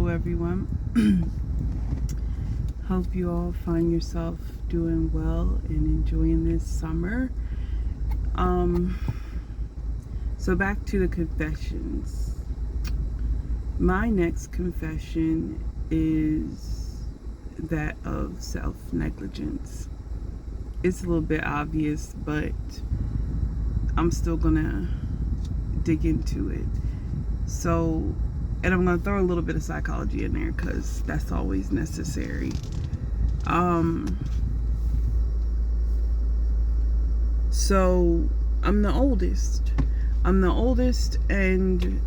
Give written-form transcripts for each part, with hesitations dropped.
Hello everyone. Hope you all find yourself doing well and enjoying this summer. So back to the confessions. My next confession is that of self-negligence. It's a little bit obvious, but I'm still gonna dig into it. So, and I'm going to throw a little bit of psychology in there because that's always necessary. So I'm the oldest. And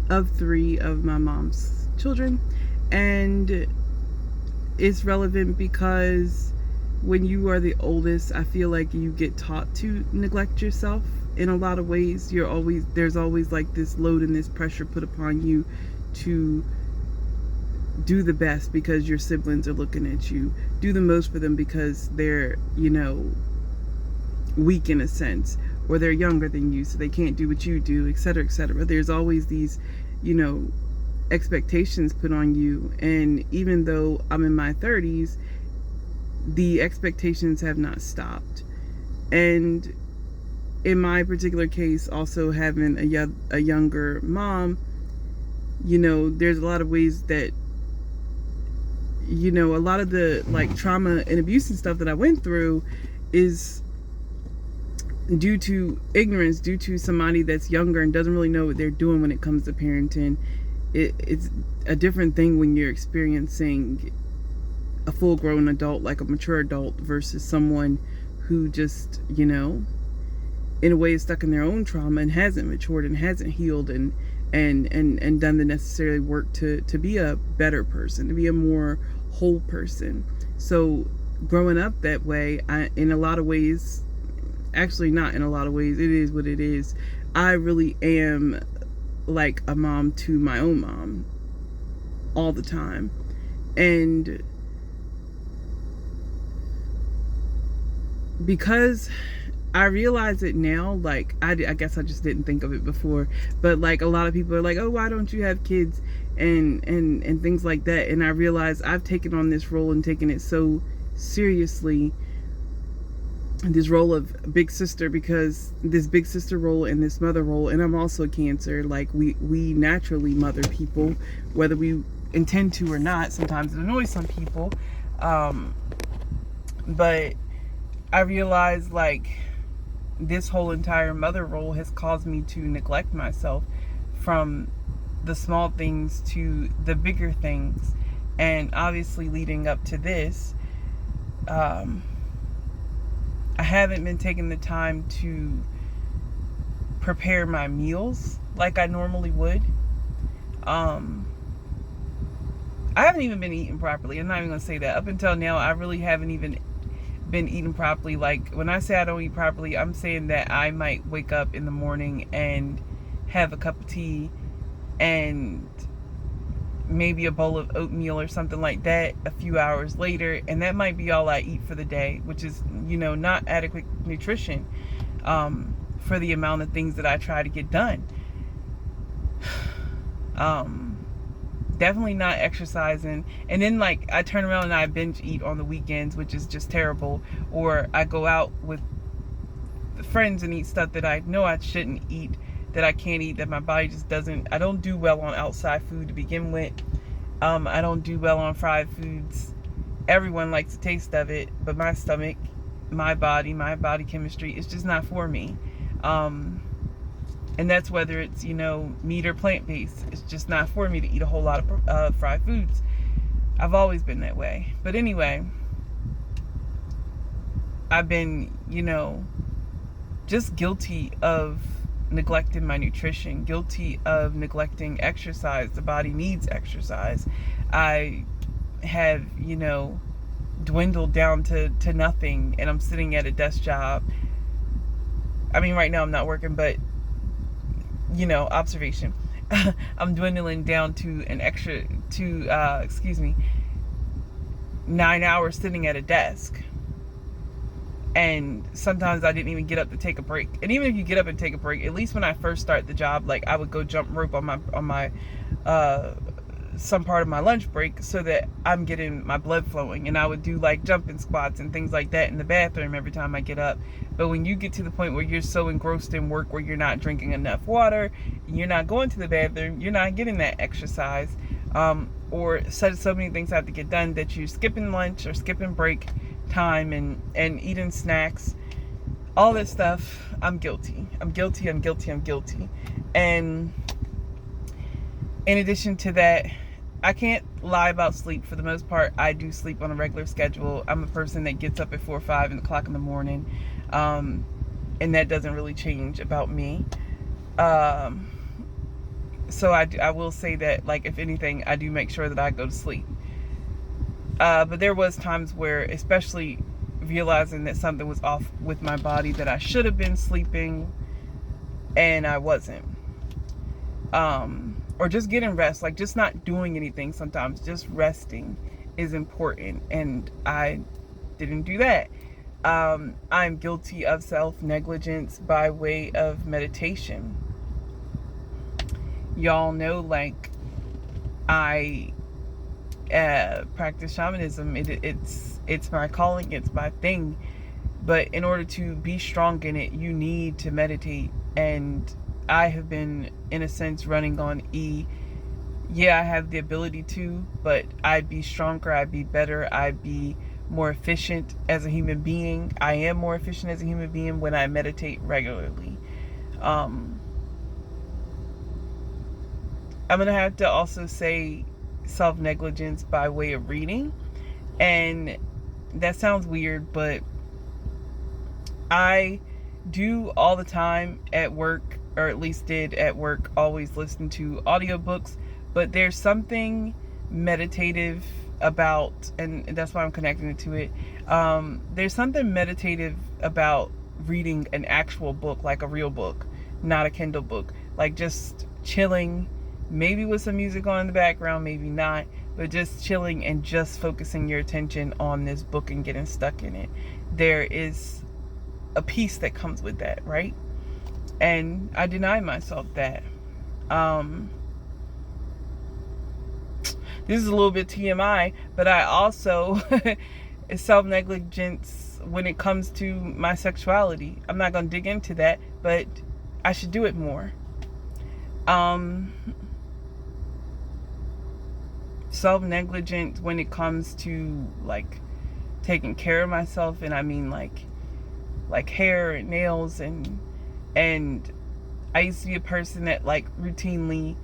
of 3 of my mom's children. And it's relevant because when you are the oldest, I feel like you get taught to neglect yourself. In a lot of ways, there's always like this load and this pressure put upon you to do the best because your siblings are looking at you. Do the most for them because they're, weak in a sense, or they're younger than you, so they can't do what you do, etc., etc. There's always these, expectations put on you. And even though I'm in my 30s, the expectations have not stopped. And in my particular case, also having a younger mom, there's a lot of ways that, a lot of the like trauma and abuse and stuff that I went through is due to ignorance, due to somebody that's younger and doesn't really know what they're doing when it comes to parenting. It's a different thing when you're experiencing a full-grown adult, like a mature adult, versus someone who just, in a way is stuck in their own trauma and hasn't matured and hasn't healed and done the necessary work to be a better person, to be a more whole person. So growing up that way, in a lot of ways, actually not in a lot of ways, it is what it is. I really am like a mom to my own mom all the time. And because I realize it now, like, I guess I just didn't think of it before, but like a lot of people are like, oh, why don't you have kids and things like that. And I realize I've taken on this role and taken it so seriously, this role of big sister, because this big sister role and this mother role, and I'm also a Cancer, like we naturally mother people, whether we intend to or not. Sometimes it annoys some people, but I realize like this whole entire mother role has caused me to neglect myself, from the small things to the bigger things. And obviously leading up to this, I haven't been taking the time to prepare my meals like I normally would. I haven't even been eating properly. I'm not even gonna say that. Up until now, I really haven't even been eating properly. Like, when I say I don't eat properly, I'm saying that I might wake up in the morning and have a cup of tea and maybe a bowl of oatmeal or something like that a few hours later, and that might be all I eat for the day, which is, not adequate nutrition for the amount of things that I try to get done. Definitely not exercising. And then like I turn around and I binge eat on the weekends, which is just terrible. Or I go out with friends and eat stuff that I know I shouldn't eat, that I can't eat, that my body just doesn't. I don't do well on outside food to begin with. I don't do well on fried foods. Everyone likes the taste of it, but my stomach, my body chemistry is just not for me. And that's whether it's, meat or plant-based. It's just not for me to eat a whole lot of fried foods. I've always been that way. But anyway, I've been, just guilty of neglecting my nutrition, guilty of neglecting exercise. The body needs exercise. I have, dwindled down to nothing, and I'm sitting at a desk job. I mean, right now I'm not working, but observation. I'm dwindling down to 9 hours sitting at a desk. And sometimes I didn't even get up to take a break. And even if you get up and take a break, at least when I first start the job, like I would go jump rope on my some part of my lunch break so that I'm getting my blood flowing. And I would do like jumping squats and things like that in the bathroom every time I get up. But when you get to the point where you're so engrossed in work where you're not drinking enough water, you're not going to the bathroom, you're not getting that exercise, or so many things have to get done that you're skipping lunch or skipping break time and eating snacks, all this stuff. I'm guilty. And in addition to that, I can't lie about sleep. For the most part, I do sleep on a regular schedule. I'm a person that gets up at 4 or 5 o'clock in the morning. And that doesn't really change about me. So I will say that, like, if anything, I do make sure that I go to sleep. But there was times where, especially realizing that something was off with my body, that I should have been sleeping and I wasn't. Or just getting rest, like just not doing anything sometimes, just resting is important. And I didn't do that. I'm guilty of self-negligence by way of meditation. Y'all know, like, I practice shamanism. It's my calling, it's my thing. But in order to be strong in it, you need to meditate. And I have been, in a sense, running on E. Yeah, I have the ability to, but I'd be stronger, I'd be better, I'd be more efficient as a human being. I am more efficient as a human being when I meditate regularly. I'm going to have to also say self-negligence by way of reading. And that sounds weird, but I do all the time at work, or at least did at work, always listen to audiobooks. But there's something meditative about, and that's why I'm connecting it to it. There's something meditative about reading an actual book, like a real book, not a Kindle book. Like just chilling, maybe with some music on in the background, maybe not, but just chilling and just focusing your attention on this book and getting stuck in it. There is a peace that comes with that, right? And I deny myself that. This is a little bit TMI, but I also self-negligence when it comes to my sexuality. I'm not going to dig into that, but I should do it more. Self-negligence when it comes to, like, taking care of myself, and I mean like hair and nails, and I used to be a person that, like, routinely,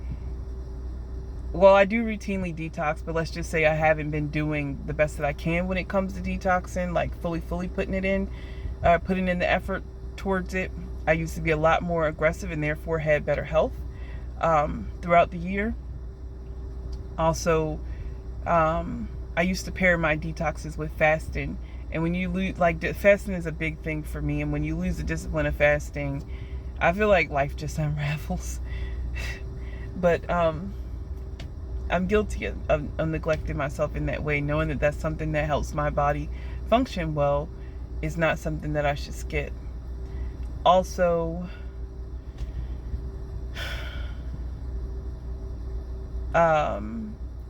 well, I do routinely detox, but let's just say I haven't been doing the best that I can when it comes to detoxing, like fully putting in the effort towards it. I used to be a lot more aggressive and therefore had better health throughout the year. Also, I used to pair my detoxes with fasting. And when you lose, like, fasting is a big thing for me. And when you lose the discipline of fasting, I feel like life just unravels. But I'm guilty of neglecting myself in that way, knowing that that's something that helps my body function well is not something that I should skip. Also,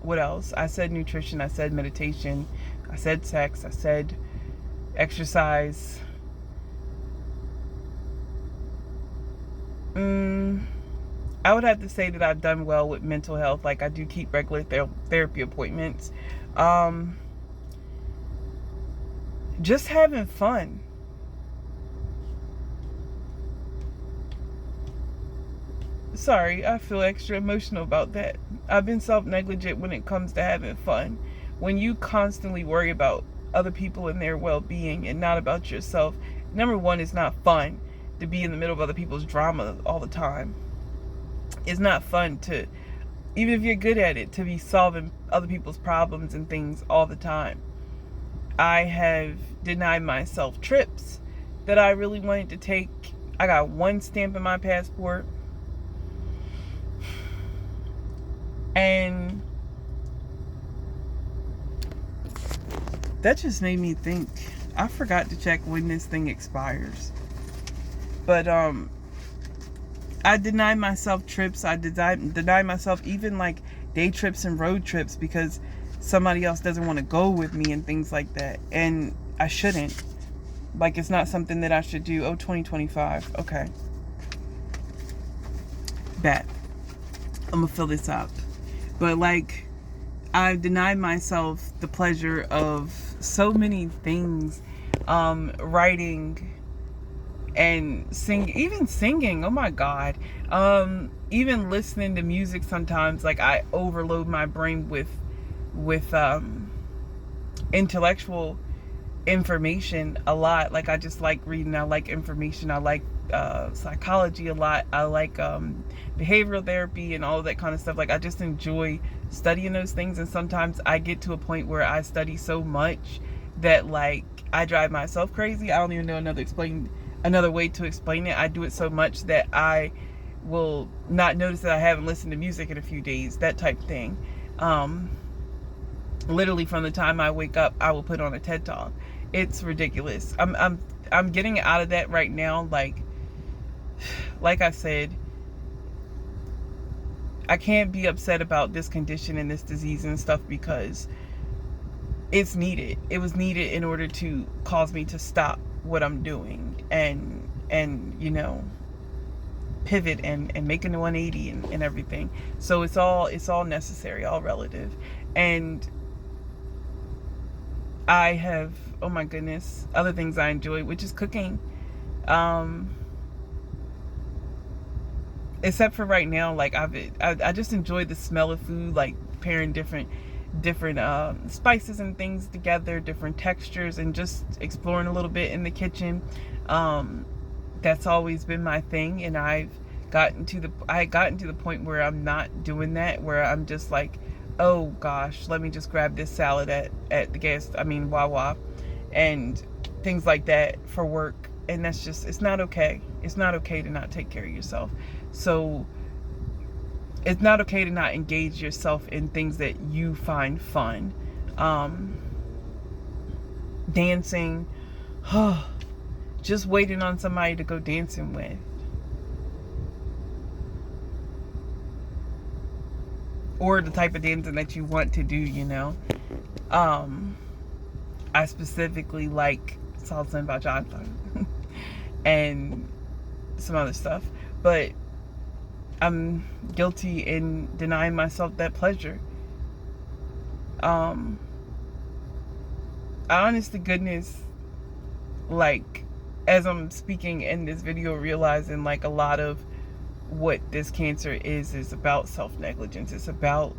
what else? I said nutrition, I said meditation, I said sex, I said exercise. I would have to say that I've done well with mental health. Like, I do keep regular therapy appointments. Just having fun. Sorry, I feel extra emotional about that. I've been self-negligent when it comes to having fun. When you constantly worry about other people and their well-being and not about yourself, number one, it's not fun to be in the middle of other people's drama all the time. It's not fun to, even if you're good at it, to be solving other people's problems and things all the time. I have denied myself trips that I really wanted to take. I got one stamp in my passport. And that just made me think. I forgot to check when this thing expires. But I deny myself trips. I deny myself even, like, day trips and road trips because somebody else doesn't want to go with me and things like that. And I shouldn't. Like, it's not something that I should do. Oh, 2025. Okay. Bet. I'm gonna fill this up. But, like, I've denied myself the pleasure of so many things. Writing and even singing. Oh my God. Even listening to music sometimes. Like, I overload my brain with intellectual information a lot. Like, I just like reading. I like information. I like psychology a lot. I like behavioral therapy and all of that kind of stuff. Like, I just enjoy studying those things, and sometimes I get to a point where I study so much that, like, I drive myself crazy. I don't even know another way to explain it. I do it so much that I will not notice that I haven't listened to music in a few days, that type of thing. Literally from the time I wake up, I will put on a TED Talk. It's ridiculous. I'm getting out of that right now. Like I said, I can't be upset about this condition and this disease and stuff because it's needed. It was needed in order to cause me to stop what I'm doing and pivot and making the 180 and everything. So it's all necessary, all relative. And I have, oh my goodness, other things I enjoy, which is cooking. Except for right now, like, I just enjoy the smell of food, like pairing different spices and things together, different textures, and just exploring a little bit in the kitchen. That's always been my thing, and I had gotten to the point where I'm not doing that, where I'm just like, oh gosh, let me just grab this salad at the Wawa, and things like that for work. And that's just, it's not okay. It's not okay to not take care of yourself. So it's not okay to not engage yourself in things that you find fun. Dancing, just waiting on somebody to go dancing with. Or the type of dancing that you want to do, I specifically like salsa and bachata and some other stuff. But I'm guilty in denying myself that pleasure. Honest to goodness, like, as I'm speaking in this video, realizing, like, a lot of what this cancer is about self-negligence. It's about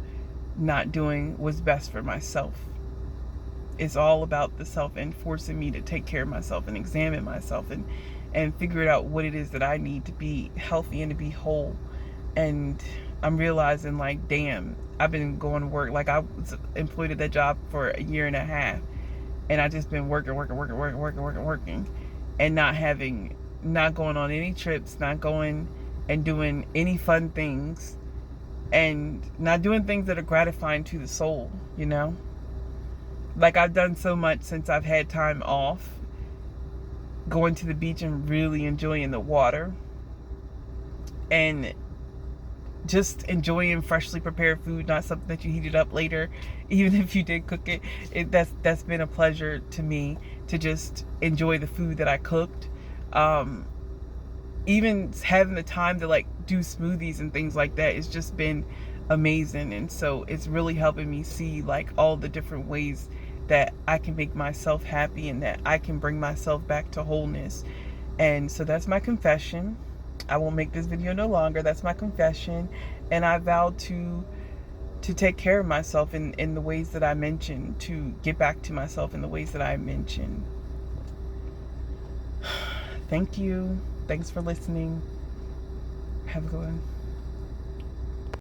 not doing what's best for myself. It's all about the self and forcing me to take care of myself and examine myself and figure out what it is that I need to be healthy and to be whole. And I'm realizing, like, damn, I've been going to work. Like, I was employed at that job for a year and a half, and I just been working, and not going on any trips, not going and doing any fun things, and not doing things that are gratifying to the soul, Like, I've done so much since I've had time off, going to the beach and really enjoying the water, and just enjoying freshly prepared food, not something that you heated up later, even if you did cook it. That's been a pleasure to me, to just enjoy the food that I cooked. Even having the time to, like, do smoothies and things like that, it's just been amazing. And so it's really helping me see, like, all the different ways that I can make myself happy and that I can bring myself back to wholeness. And so that's my confession. I won't make this video no longer. That's my confession. And I vowed to take care of myself in the ways that I mentioned, to get back to myself in the ways that I mentioned. Thank you. Thanks for listening. Have a good one.